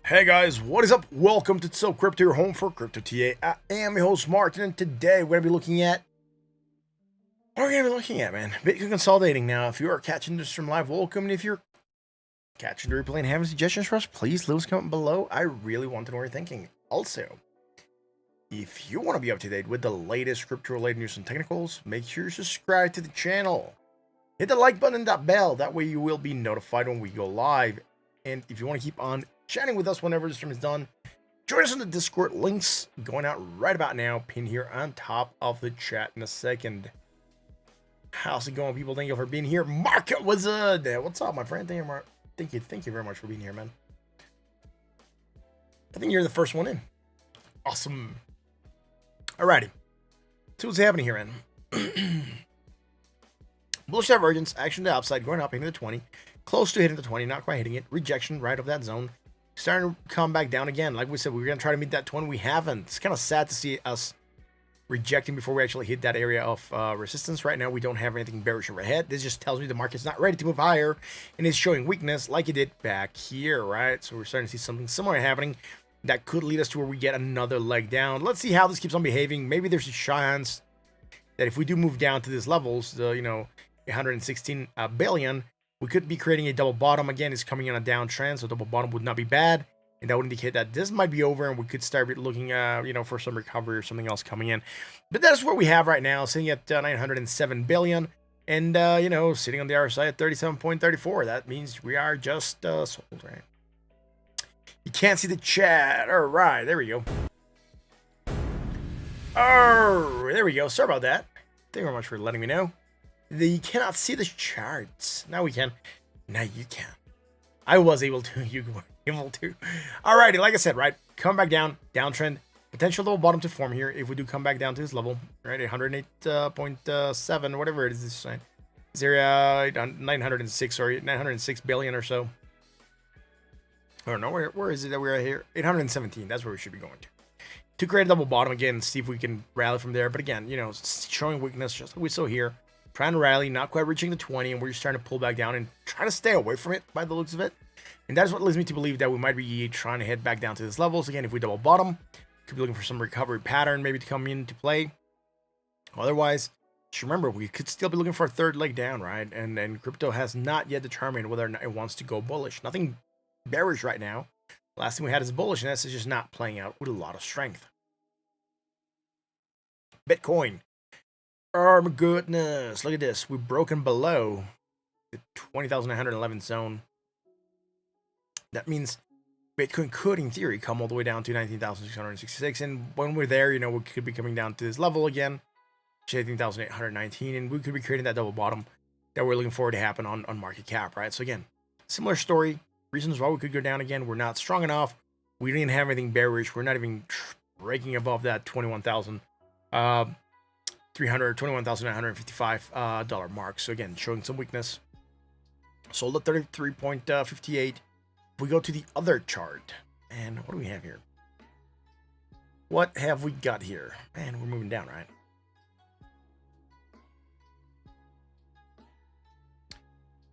Hey guys, what is up? Welcome to So Crypto, your home for Crypto TA. I am your host Martin, and today we're gonna be looking at man. Bitcoin consolidating. Now, if you are catching this from live, welcome. And if you're catching the replay and having suggestions for us, please leave us a comment below. I really want to know what you're thinking. Also, if you want to be up to date with the latest crypto-related news and technicals, make sure you subscribe to the channel. Hit the like button and that bell. That way you will be notified when we go live. And if you want to keep on chatting with us whenever the stream is done, join us on the Discord. Links going out right about now, pinned here on top of the chat in a second. How's it going, people? Thank you for being here. Market Wizard, what's up, my friend? Thank you very much for being here, man. I think you're the first one in. Awesome. Alrighty, see what's happening here, man. Bullish divergence, action to the upside, going up, hitting the 20, close to hitting the 20, not quite hitting it. Rejection right of that zone, starting to come back down again. Like we said, we were gonna try to meet that 20. We haven't. It's kind of sad to see us rejecting before we actually hit that area of resistance. Right now, we don't have anything bearish overhead. This just tells me the market's not ready to move higher, and it's showing weakness like it did back here, right? So we're starting to see something similar happening that could lead us to where we get another leg down. Let's see how this keeps on behaving. Maybe there's a chance that if we do move down to these levels, the 116 billion, we could be creating a double bottom. Again, it's coming in a downtrend, so double bottom would not be bad, and that would indicate that this might be over, and we could start looking for some recovery or something else coming in. But that's what we have right now, sitting at 907 billion, and sitting on the other side at 37.34. That means we are just sold, right? You can't see the chat. All right, there we go. Oh, there we go. Sorry about that. Thank you very much for letting me know. You cannot see the charts. Now we can. Now you can. I was able to. You were able to. Alrighty, like I said, right? Come back down. Downtrend. Potential low bottom to form here if we do come back down to this level. Right? 108.7, whatever it is. This area 906 or 906 billion or so. I don't know. Where is it that we're at here? 817. That's where we should be going to create a double bottom again. See if we can rally from there. But again, showing weakness just like we saw here. Trying to rally, not quite reaching the 20, and we're just trying to pull back down and try to stay away from it by the looks of it. And that is what leads me to believe that we might be trying to head back down to these levels. Again, if we double bottom, could be looking for some recovery pattern maybe to come into play. Otherwise, just remember, we could still be looking for a third leg down, right? And crypto has not yet determined whether or not it wants to go bullish. Nothing bearish right now. Last thing we had is bullishness. It's just not playing out with a lot of strength. Bitcoin. Oh my goodness, look at this. We've broken below the 20,911 zone. That means Bitcoin could, in theory, come all the way down to 19,666. And when we're there, we could be coming down to this level again, 18,819. And we could be creating that double bottom that we're looking forward to happen on market cap, right? So again, similar story. Reasons why we could go down again. We're not strong enough. We didn't have anything bearish. We're not even breaking above that 21,000. $21,955 mark. So again, showing some weakness. Sold at 33.58. If we go to the other chart, and what do we have here? What have we got here? Man, we're moving down, right?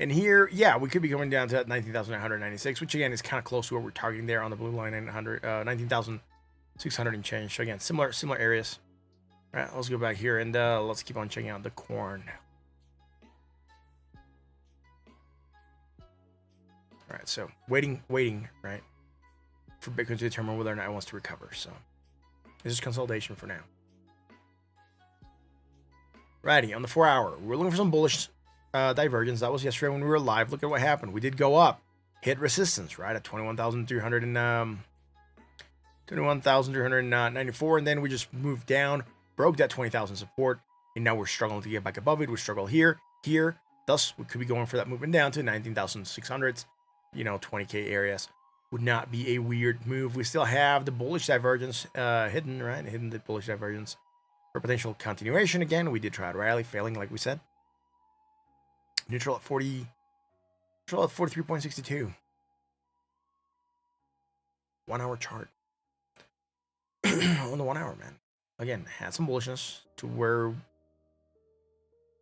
And here, yeah, we could be coming down to that 19,996, which again is kind of close to what we're targeting there on the blue line, 19,600 and change. So again, similar areas. All right, let's go back here and let's keep on checking out the corn. All right, so waiting, right, for Bitcoin to determine whether or not it wants to recover. So this is consolidation for now. Righty, on the 4 hour, we're looking for some bullish divergence. That was yesterday when we were live. Look at what happened. We did go up, hit resistance, right, at 21,394, and then we just moved down. Broke that 20,000 support, and now we're struggling to get back above it. We struggle here. Thus, we could be going for that movement down to 19,600s, 20K areas. Would not be a weird move. We still have the bullish divergence hidden, right? Hidden the bullish divergence for potential continuation. Again, we did try to rally, failing, like we said. Neutral at 43.62. 1 hour chart. On the 1 hour, man. Again, had some bullishness to where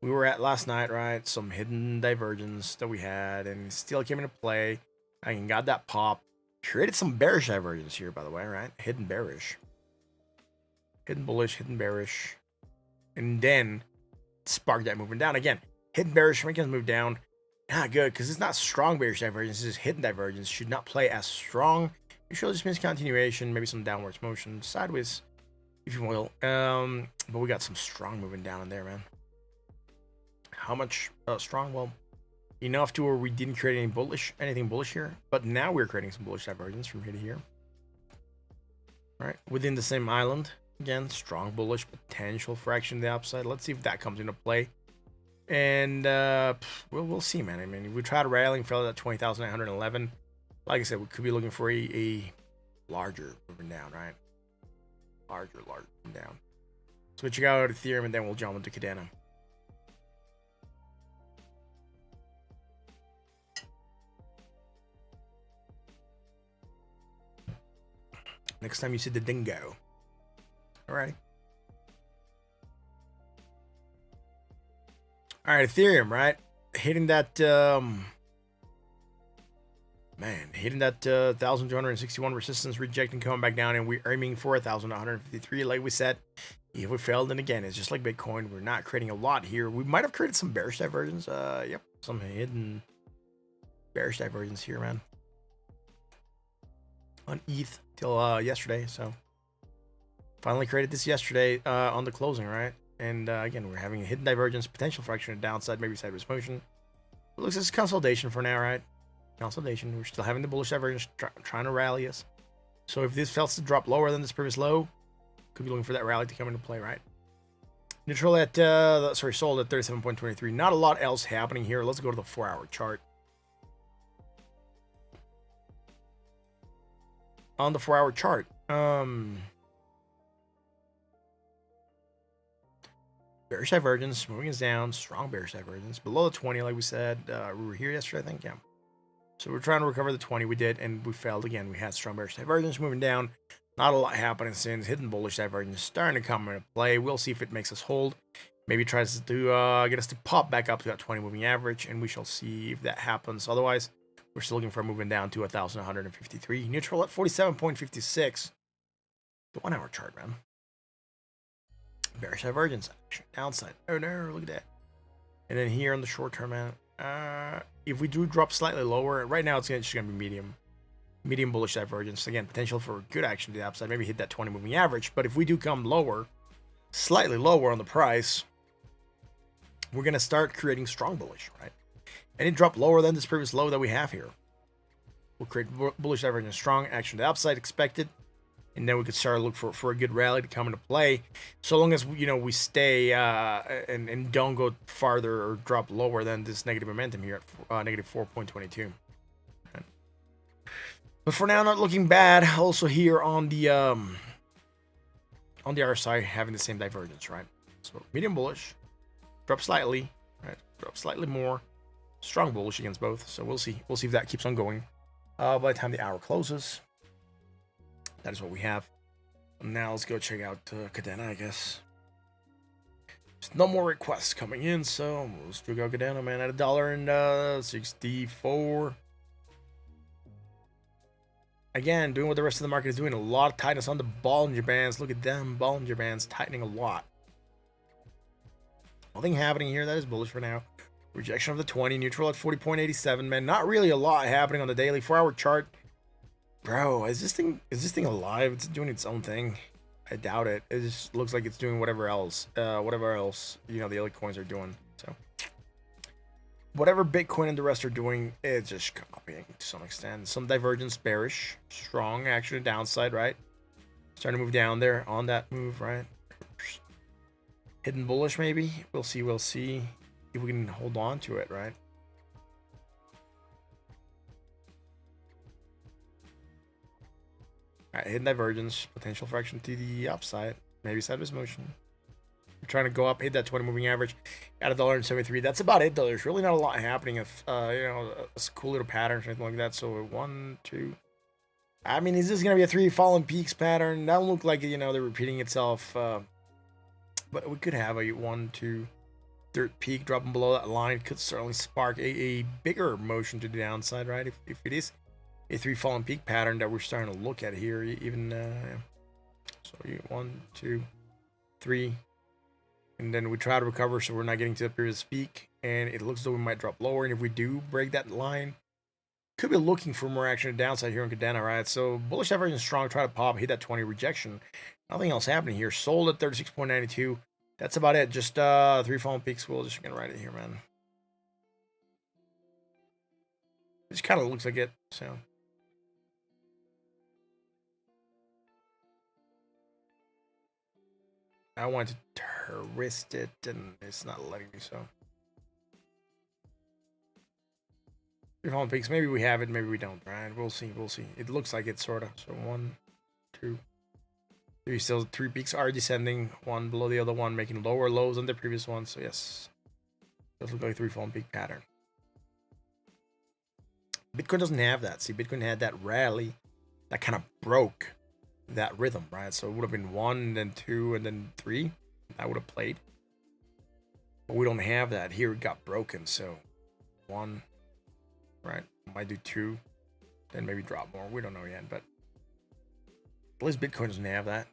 we were at last night, right? Some hidden divergence that we had, and still came into play. I got that pop. Created some bearish divergence here, by the way, right? Hidden bearish. Hidden bullish, hidden bearish. And then sparked that movement down. Again, hidden bearish making us move down. Not good, because it's not strong bearish divergence, it's just hidden divergence. Should not play as strong. Usually just means continuation, maybe some downwards motion, sideways, if you will. But we got some strong moving down in there, man. How much strong? Well, enough to where we didn't create anything bullish here, but now we're creating some bullish divergence from here to here. All right, within the same island. Again, strong bullish potential for action to the upside. Let's see if that comes into play. And we'll see, man. I mean, we tried rallying, fell at 20,911. Like I said, we could be looking for a larger moving down, right? Larger moving down. So we check out Ethereum, and then we'll jump into Cardano. Next time you see the dingo. All right. All right, Ethereum, right? Hitting that, hitting that 1,261 resistance, rejecting, coming back down, and we're aiming for 1,153. Like we said, if we failed, then again, it's just like Bitcoin. We're not creating a lot here. We might have created some bearish divergence. Yep, some hidden bearish divergence here, man. On ETH till yesterday, so finally created this yesterday on the closing, right? And again, we're having a hidden divergence, potential fraction of downside, maybe sideways motion. It looks like consolidation for now, right? Consolidation. We're still having the bullish divergence trying to rally us. So if this fails to drop lower than this previous low, could be looking for that rally to come into play, right? Neutral at sold at 37.23. Not a lot else happening here. Let's go to the 4-hour chart. On the 4-hour chart, bearish divergence, moving us down, strong bearish divergence, below the 20, like we said. We were here yesterday, I think, yeah. So we're trying to recover the 20, we did, and we failed again. We had strong bearish divergence moving down. Not a lot happening since. Hidden bullish divergence starting to come into play. We'll see if it makes us hold. Maybe tries to get us to pop back up to that 20 moving average, and we shall see if that happens. Otherwise, we're still looking for moving down to 1,153. Neutral at 47.56. The 1-hour chart, man. Bearish divergence, downside. Oh no, look at that. And then here on the short term, man, if we do drop slightly lower, right now it's just gonna be medium bullish divergence. Again, potential for good action to the upside, maybe hit that 20 moving average. But if we do come lower, slightly lower on the price, we're gonna start creating strong bullish, right? And it dropped lower than this previous low that we have here. We'll create bullish divergence, strong action to the upside expected. And then we could start to look for a good rally to come into play. So long as, we stay and don't go farther or drop lower than this negative momentum here at negative 4.22. Okay. But for now, not looking bad. Also here on the RSI, having the same divergence, right? So medium bullish, drop slightly, right? Drop slightly more, strong bullish against both. So we'll see. We'll see if that keeps on going. By the time the hour closes. That is what we have. Now let's go check out Cardano, I guess. There's no more requests coming in, so let's check out Cardano, man, at $1.64. Again, doing what the rest of the market is doing. A lot of tightness on the Bollinger Bands. Look at them, Bollinger Bands tightening a lot. Nothing happening here. That is bullish for now. Rejection of the 20, neutral at 40.87, man. Not really a lot happening on the daily 4-hour chart. Bro, is this thing alive? It's doing its own thing. I doubt it. It just looks like it's doing whatever else the other coins are doing. So whatever Bitcoin and the rest are doing, it's just copying to some extent. Some divergence, bearish, strong action downside, right? Starting to move down there on that move, right? Hidden bullish, maybe. We'll see if we can hold on to it, right? All right, hidden divergence, potential fraction to the upside, maybe sideways motion. We're trying to go up, hit that 20 moving average at $1.73. That's about it, though. There's really not a lot happening. If a cool little pattern or something like that. So 1, 2. I mean, is this gonna be a 3 fallen peaks pattern? That don't look like they're repeating itself. But we could have a 1, 2, third peak dropping below that line. Could certainly spark a bigger motion to the downside, right? If it is a 3 fallen peak pattern that we're starting to look at here. Even so, 1, 2, 3, and then we try to recover, so we're not getting to the previous peak, and it looks as though we might drop lower. And if we do break that line, could be looking for more action to downside here in Cardano, right? So bullish divergence strong, try to pop, hit that 20 rejection. Nothing else happening here. Sold at 36.92. That's about it. Just 3 fallen peaks. We'll just gonna write it here, man. It just kind of looks like it. So I want to twist it, and it's not letting me. So 3 fallen peaks. Maybe we have it. Maybe we don't. Right? We'll see. We'll see. It looks like it, sorta. So 1, 2, 3. Still 3 peaks are descending. One below the other one, making lower lows than the previous one. So yes, does look like a 3 fallen peak pattern. Bitcoin doesn't have that. See, Bitcoin had that rally that kind of broke that rhythm, right? So it would have been 1, and then 2, and then 3. That would have played. But we don't have that. Here it got broken. So 1, right? Might do 2, then maybe drop more. We don't know yet, but at least Bitcoin doesn't have that.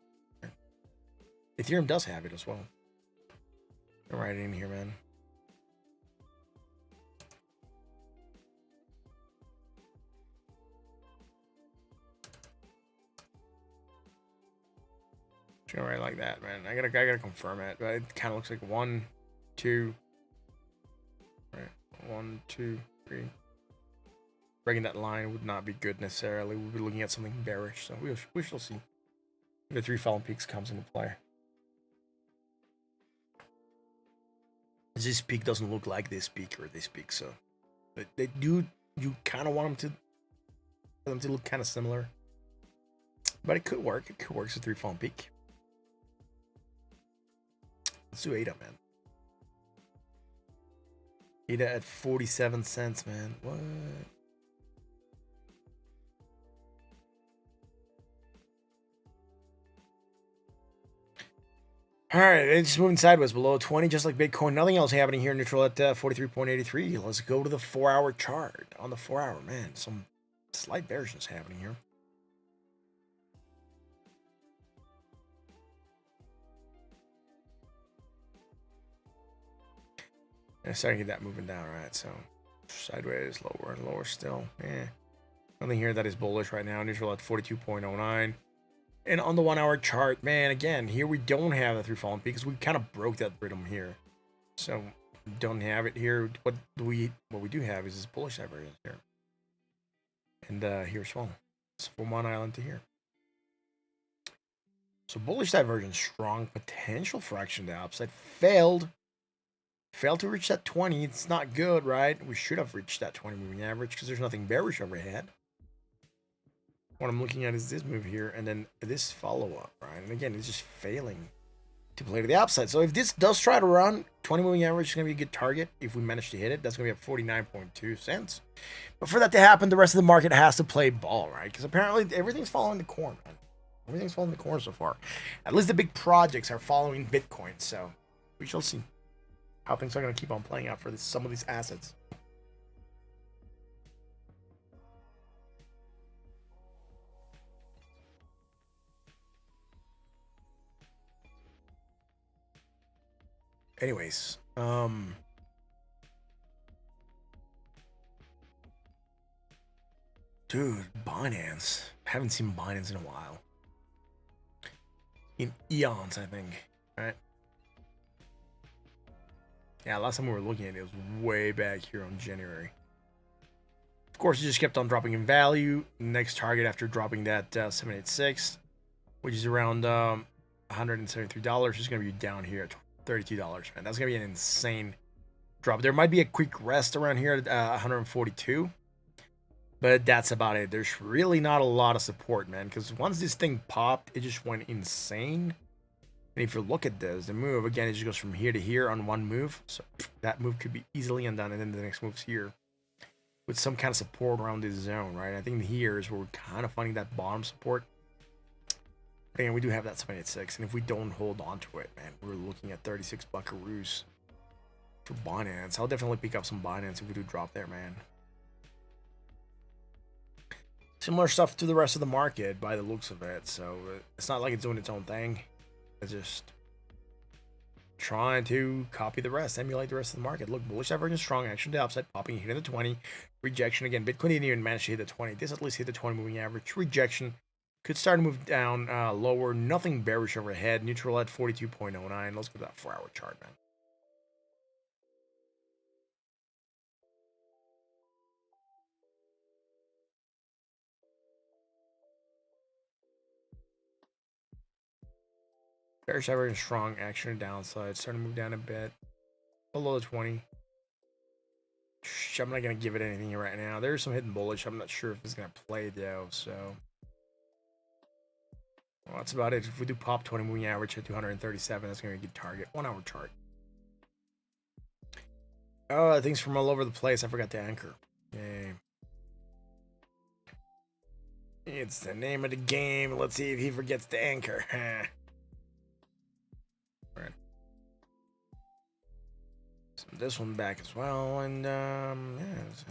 Ethereum does have it as well. I'll write it in here, man. Just gonna write it like that, man. I gotta confirm it, but it kind of looks like 1, 2, right? 1, 2, 3. Breaking that line would not be good necessarily. We'll be looking at something bearish, so we shall see if the 3 fallen peaks comes into play. This peak doesn't look like this peak or this peak, so they do. You kind of want them to look kind of similar, but it could work. It could work as a 3 fallen peak. Let's do ADA, man. ADA at 47 cents, man. What? All right, it's moving sideways below 20, just like Bitcoin. Nothing else happening here. Neutral at 43.83. Let's go to the 4-hour chart. On the 4-hour, man, some slight bearishness happening here. And starting to get that moving down, right? So sideways, lower and lower still. Nothing here that is bullish right now. Neutral at 42.09. And on the 1-hour chart, man, again, here we don't have the 3 fallen peaks. We kind of broke that rhythm here. So don't have it here. What we do have is this bullish divergence here. And here as well. So from one island to here. So bullish divergence, strong potential for action to the upside. Failed to reach that 20. It's not good, right? We should have reached that 20 moving average because there's nothing bearish overhead. What I'm looking at is this move here and then this follow-up, right? And again, it's just failing to play to the upside. So if this does try to run, 20 moving average is going to be a good target. If we manage to hit it, that's going to be at 49.2 cents. But for that to happen, the rest of the market has to play ball, right? Because apparently everything's following the corn, man. Everything's following the corn so far. At least the big projects are following Bitcoin. So we shall see how things are going to keep on playing out for some of these assets. Anyways, dude, Binance. Haven't seen Binance in a while. In eons, I think, right? Yeah, last time we were looking at it was way back here on January. Of course, it just kept on dropping in value. Next target after dropping that 786, which is around $173, is going to be down here at $32, man. That's going to be an insane drop. There might be a quick rest around here at 142, but that's about it. There's really not a lot of support, man, because once this thing popped, it just went insane. And if you look at this, the move, again, it just goes from here to here on one move. So that move could be easily undone, and then the next move's here with some kind of support around this zone, right? I think here is where we're kind of finding that bottom support. Again, we do have that 786, and if we don't hold on to it, man, we're looking at 36 buckaroos for Binance. I'll definitely pick up some Binance if we do drop there, man. Similar stuff to the rest of the market by the looks of it. So it's not like it's doing its own thing. It's just trying to copy the rest, emulate the rest of the market. Look, bullish divergence, strong action to the upside, popping, hitting the 20. Rejection again. Bitcoin didn't even manage to hit the 20. This at least hit the 20 moving average. Rejection. Could start to move down lower. Nothing bearish overhead. Neutral at 42.09. Let's go to that 4-hour chart, man. Bearish divergence, strong action to downside. Starting to move down a bit. Below the 20. I'm not going to give it anything here right now. There's some hidden bullish. I'm not sure if it's going to play, though, so... Well, that's about it. If we do pop 20 moving average at 237, that's going to be a good target. 1-hour chart. Oh, things from all over the place. I forgot to anchor. Yay. It's the name of the game. Let's see if he forgets to anchor. Right. So this one back as well, and yeah. So.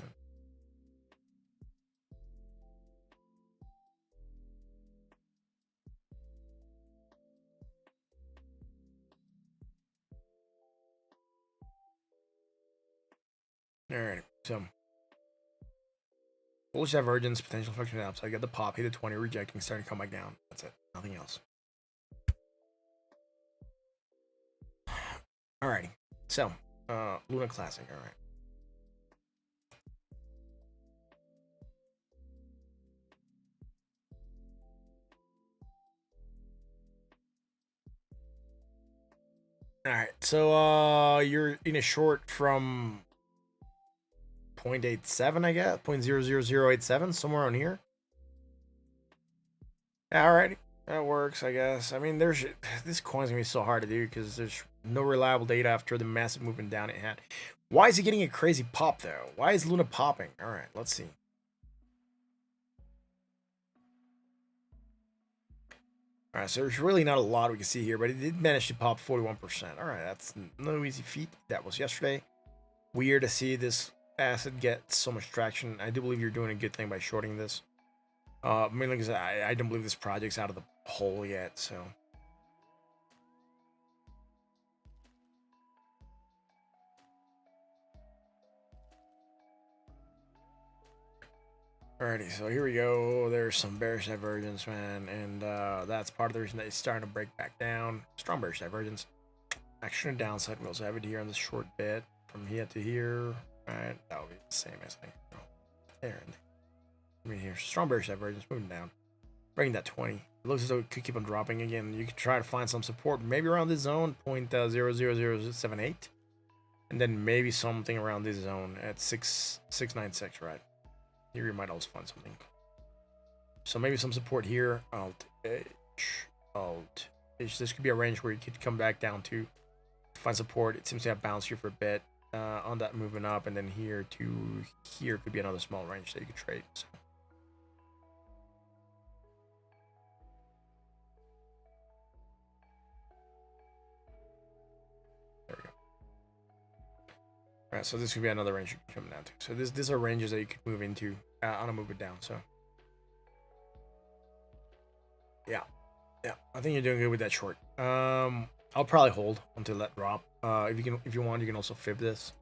Alright, so bullish divergence, potential function upside. I got the pop, hit the 20, rejecting, starting to come back down. That's it. Nothing else. Alrighty. So, Luna Classic, alright. Alright, so you're in a short from 0.87, I guess, 0.00087, somewhere on here. Alrighty, that works, I guess. I mean, this coin's gonna be so hard to do because there's no reliable data after the massive movement down it had. Why is it getting a crazy pop though? Why is Luna popping? Alright, let's see. Alright, so there's really not a lot we can see here, but it did manage to pop 41%. Alright, that's no easy feat. That was yesterday. Weird to see this asset get so much traction. I do believe you're doing a good thing by shorting this. Mainly because I don't believe this project's out of the hole yet, so. Alrighty, so here we go. There's some bearish divergence, man, and that's part of the reason that it's starting to break back down. Strong bearish divergence. Action and downside. We also have it here on this short bit from here to here. Alright, that would be the same as I think. There. I mean, here, strong bearish divergence, moving down, breaking that 20. It looks as though it could keep on dropping again. You could try to find some support, maybe around this zone, 0.00078, and then maybe something around this zone at 696, right? Here you might also find something. So maybe some support here. Alt H, Alt H. This could be a range where you could come back down to find support. It seems to have bounced here for a bit on that movement up, and then here to here could be another small range that you could trade. So. There we go. All right, so this could be another range you can come down to. So these are ranges that you could move into on a move it down. So yeah, I think you're doing good with that short. I'll probably hold until that drop. If you want, you can also fib this.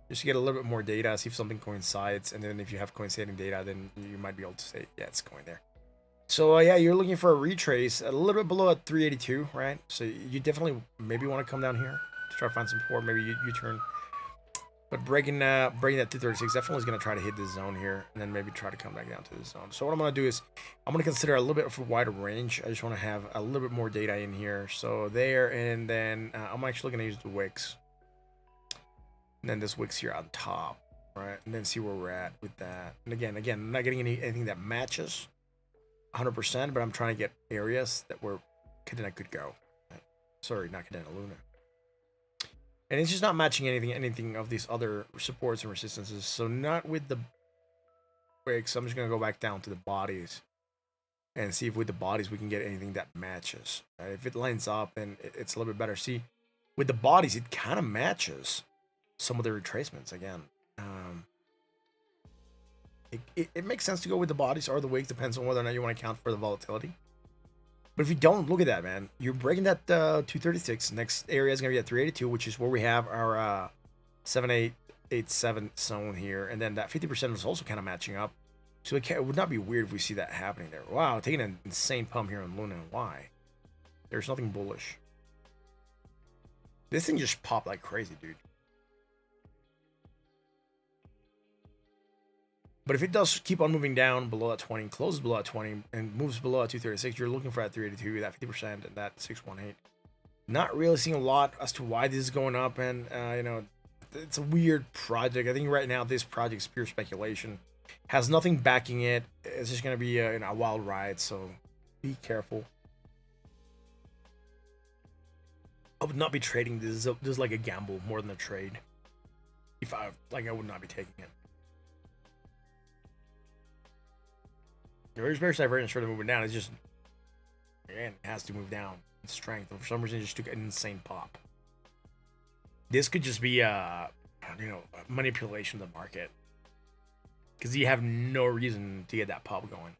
Just to get a little bit more data, see if something coincides, and then if you have coinciding data, then you might be able to say, yeah, it's going there. So yeah, you're looking for a retrace a little bit below at 382, right? So you definitely maybe want to come down here to try to find some support. Maybe you turn, but breaking that 236 definitely is going to try to hit this zone here, and then maybe try to come back down to this zone. So what I'm going to do is I'm going to consider a little bit of a wider range. I just want to have a little bit more data in here. So there, and then I'm actually going to use the wicks. And then this wicks here on top, right? And then see where we're at with that. And again, I'm not getting anything that matches 100%, but I'm trying to get areas that where Cadena could go. Right? Sorry, not Cadena, Luna. And it's just not matching anything of these other supports and resistances. So not with the wicks. I'm just gonna go back down to the bodies and see if with the bodies we can get anything that matches. Right? If it lines up, then it's a little bit better. See, with the bodies, it kind of matches some of the retracements again. it makes sense to go with the bodies or the wicks, depends on whether or not you want to account for the volatility. But if you don't, look at that, man. You're breaking that 236. Next area is going to be at 382, which is where we have our 7887 zone here. And then that 50% is also kind of matching up. So it would not be weird if we see that happening there. Wow, taking an insane pump here on Luna. Why? There's nothing bullish. This thing just popped like crazy, dude. But if it does keep on moving down below that 20, closes below that 20, and moves below that 236, you're looking for that 382, that 50%, and that 618. Not really seeing a lot as to why this is going up, and, you know, it's a weird project. I think right now this project is pure speculation. Has nothing backing it. It's just going to be a wild ride, so be careful. I would not be trading this. This is like a gamble more than a trade. If I would not be taking it. There's bearish divergence for the moving down. It's just, again, it has to move down in strength. And for some reason, it just took an insane pop. This could just be, you know, manipulation of the market. Because you have no reason to get that pop going.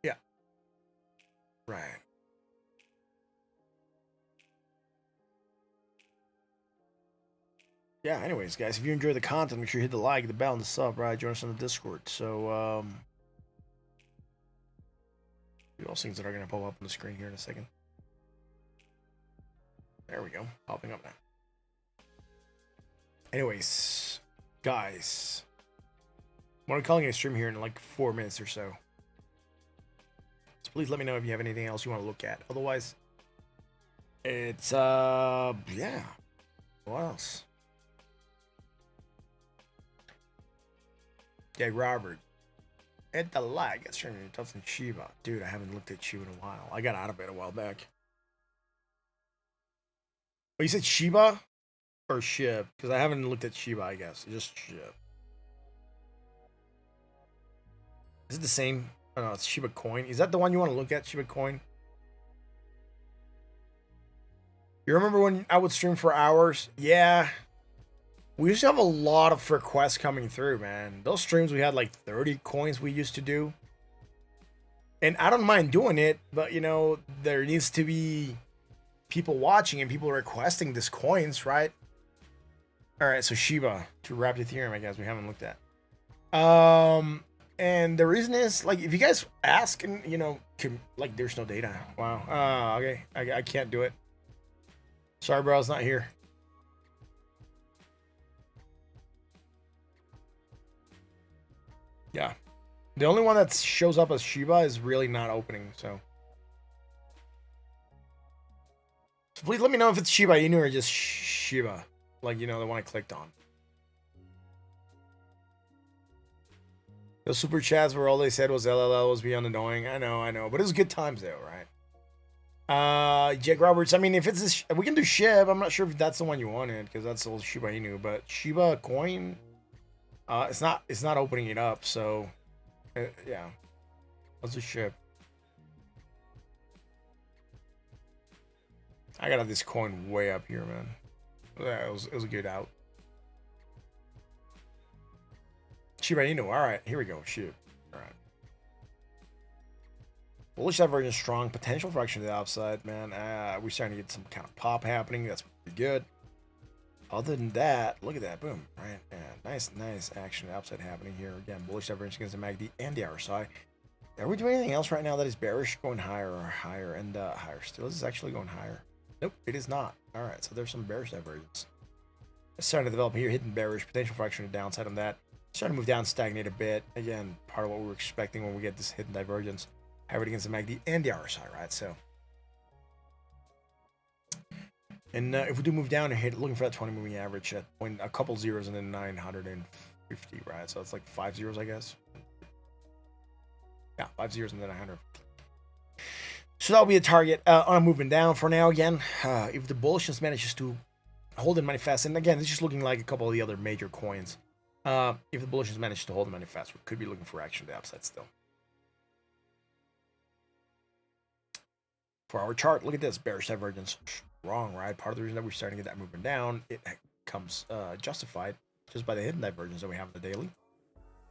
Yeah. Right. Yeah, anyways, guys, if you enjoy the content, make sure you hit the like, the bell, and the sub, right? Join us on the Discord. So, those things that are going to pop up on the screen here in a second. There we go. Popping up now. Anyways, guys, I'm going to be calling a stream here in like 4 minutes or so. So please let me know if you have anything else you want to look at. Otherwise, it's, yeah. What else? Yeah, Robert. Hit the like. It's turning into tough than Shiba. Dude, I haven't looked at Shiba in a while. I got out of it a while back. Oh, you said Shiba? Or SHIB? Because I haven't looked at Shiba, I guess. It's just SHIB. Is it the same? Oh, no, it's Shiba Coin. Is that the one you want to look at, Shiba Coin? You remember when I would stream for hours? Yeah. We used to have a lot of requests coming through, man. Those streams, we had like 30 coins we used to do. And I don't mind doing it, but, you know, there needs to be people watching and people requesting these coins, right? All right, so Shiba to wrap Ethereum, I guess we haven't looked at. And the reason is, like, if you guys ask and, you know, like, there's no data. Wow. Okay, I can't do it. Sorry, bro, it's not here. Yeah. The only one that shows up as Shiba is really not opening, so. So please let me know if it's Shiba Inu or just Shiba. Like, you know, the one I clicked on. Those super chats where all they said was LLL was beyond annoying. I know. But it was good times, though, right? Jake Roberts, I mean, if it's we can do SHIB. I'm not sure if that's the one you wanted, because that's old Shiba Inu. But Shiba Coin, it's not opening it up, so yeah. Let's do SHIB. I gotta have this coin way up here, man. Yeah, it was a good out. Shiba Inu. All right, here we go. SHIB. All right. Bullish divergence strong. Potential for action to the upside, man. We're starting to get some kind of pop happening. That's pretty good. Other than that, look at that. Boom. Right. Yeah, nice action to the upside happening here. Again, bullish divergence against the MACD and the RSI. Are we doing anything else right now that is bearish? Going higher or higher and higher still? Is this actually going higher? Nope, it is not. All right, so there's some bearish divergence. It's starting to develop here, hitting bearish, potential for action to downside on that. Starting to move down, stagnate a bit. Again, part of what we were expecting when we get this hidden divergence. Have it against the MACD and the RSI, right? So, and if we do move down and hit, looking for that 20 moving average at a couple zeros and then 950, right? So it's like 5 zeros, I guess. Yeah, 5 zeros and then 100. So that'll be a target on a movement down for now. Again, if the bullishness manages to hold and manifest, and again, it's just looking like a couple of the other major coins. If the bullishness manages to hold and manifest, we could be looking for action to the upside still. For our chart, look at this bearish divergence. Wrong, right? Part of the reason that we're starting to get that movement down, it comes justified. just by the hidden divergence that we have in the daily,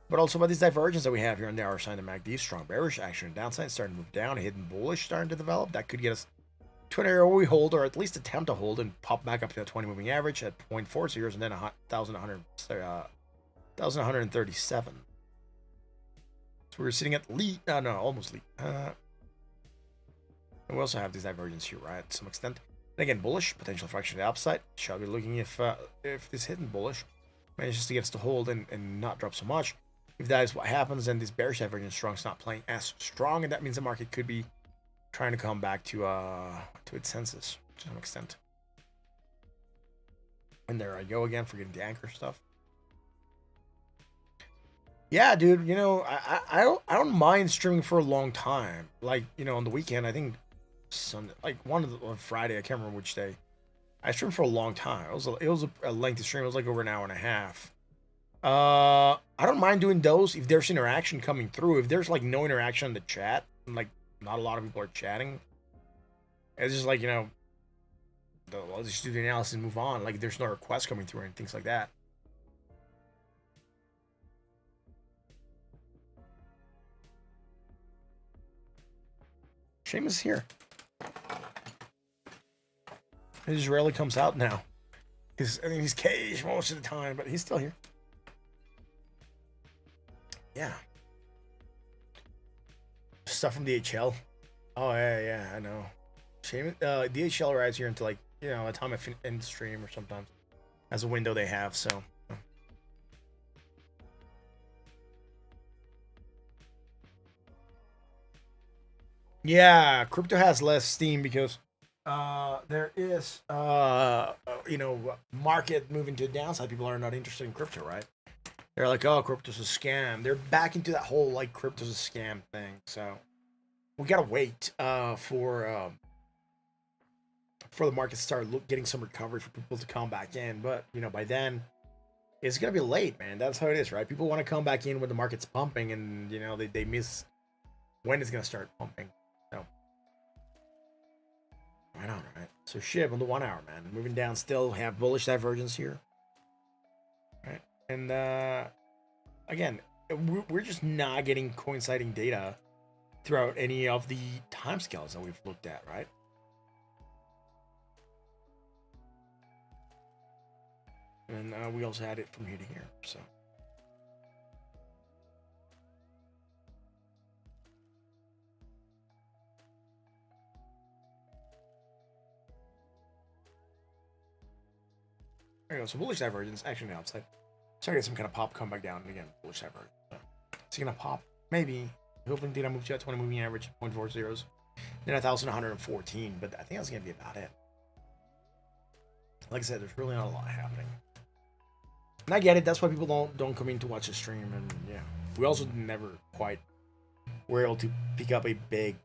but also by these divergences that we have here on the hour sign of MACD. Strong bearish action and downside starting to move down, a hidden bullish starting to develop. That could get us to an area where we hold, or at least attempt to hold, and pop back up to that 20 moving average at 0.40 and then 1,137. So we're sitting at almost lead. And we also have this divergence here, right? To some extent. And again, bullish, potential fraction to the upside. Shall be looking if this hidden bullish manages to get us to hold and not drop so much. If that is what happens, then this bearish divergence strong is not playing as strong, and that means the market could be trying to come back to its senses to some extent. And there I go again, forgetting the anchor stuff. Yeah, dude, you know, I don't mind streaming for a long time. Like, you know, on the weekend, I think Sunday, like on Friday, I can't remember which day. I streamed for a long time. It was a lengthy stream. It was like over an hour and a half. I don't mind doing those if there's interaction coming through. If there's like no interaction in the chat, and like not a lot of people are chatting, it's just like, you know, I'll just do the analysis and move on. Like there's no requests coming through and things like that. Seamus is here. He just rarely comes out now. I think he's caged most of the time, but he's still here. Yeah. Stuff from DHL. Oh yeah, I know. Seamus, DHL arrives here until like, you know, a time I end the stream or sometimes as a window they have. So. Yeah, crypto has less steam because there is you know, market moving to the downside. People are not interested in crypto, right? They're like, oh, crypto's a scam. They're back into that whole like crypto's a scam thing. So we gotta wait for the market to start getting some recovery for people to come back in. But you know, by then it's gonna be late, man. That's how it is, right? People want to come back in when the market's pumping, and you know they miss when it's gonna start pumping. So right on, right? So SHIB on the 1 hour, man. Moving down, still have bullish divergence here. Right? And again, we're just not getting coinciding data throughout any of the timescales that we've looked at, right? And we also had it from here to here, so. There you go. So bullish divergence, action to upside. So I get some kind of pop, come back down, and again, bullish divergence. So it's gonna pop, maybe. Hoping data moves to 20 moving average, 0.40, then 1,114. But I think that's gonna be about it. Like I said, there's really not a lot happening, and I get it. That's why people don't come in to watch the stream. And yeah, we also never quite were able to pick up a big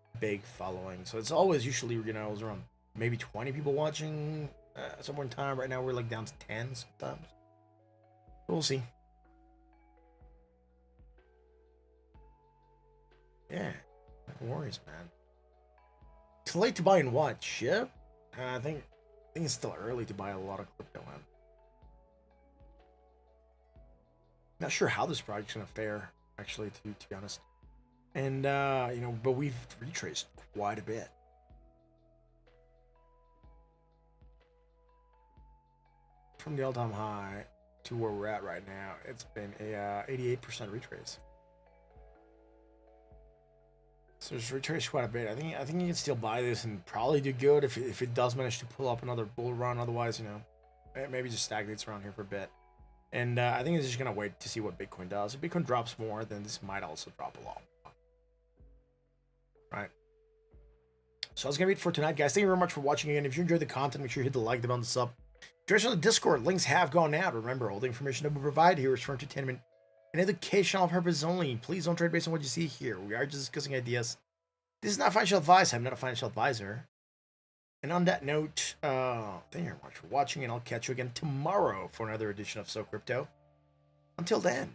following. So it's always usually, you know, it was around maybe 20 people watching. Somewhere in time. Right now we're like down to 10 sometimes. We'll see. Yeah, no worries, man. It's late to buy in what? SHIB? I think it's still early to buy a lot of crypto, man. Not sure how this project's gonna fare, actually, to be honest. And you know, but we've retraced quite a bit. From the all-time high to where we're at right now, it's been a 88% retrace. So it's retraced quite a bit. I think you can still buy this and probably do good if it does manage to pull up another bull run. Otherwise, you know, maybe just stagnates around here for a bit. And I think it's just gonna wait to see what Bitcoin does. If Bitcoin drops more, then this might also drop a lot. Right. So that's gonna be it for tonight, guys. Thank you very much for watching again. If you enjoyed the content, make sure you hit the like button, the sub. Join us on the Discord. Links have gone out. Remember, all the information that we provide here is for entertainment and educational purposes only. Please don't trade based on what you see here. We are just discussing ideas. This is not financial advice. I'm not a financial advisor. And on that note, thank you very much for watching, and I'll catch you again tomorrow for another edition of So Crypto. Until then.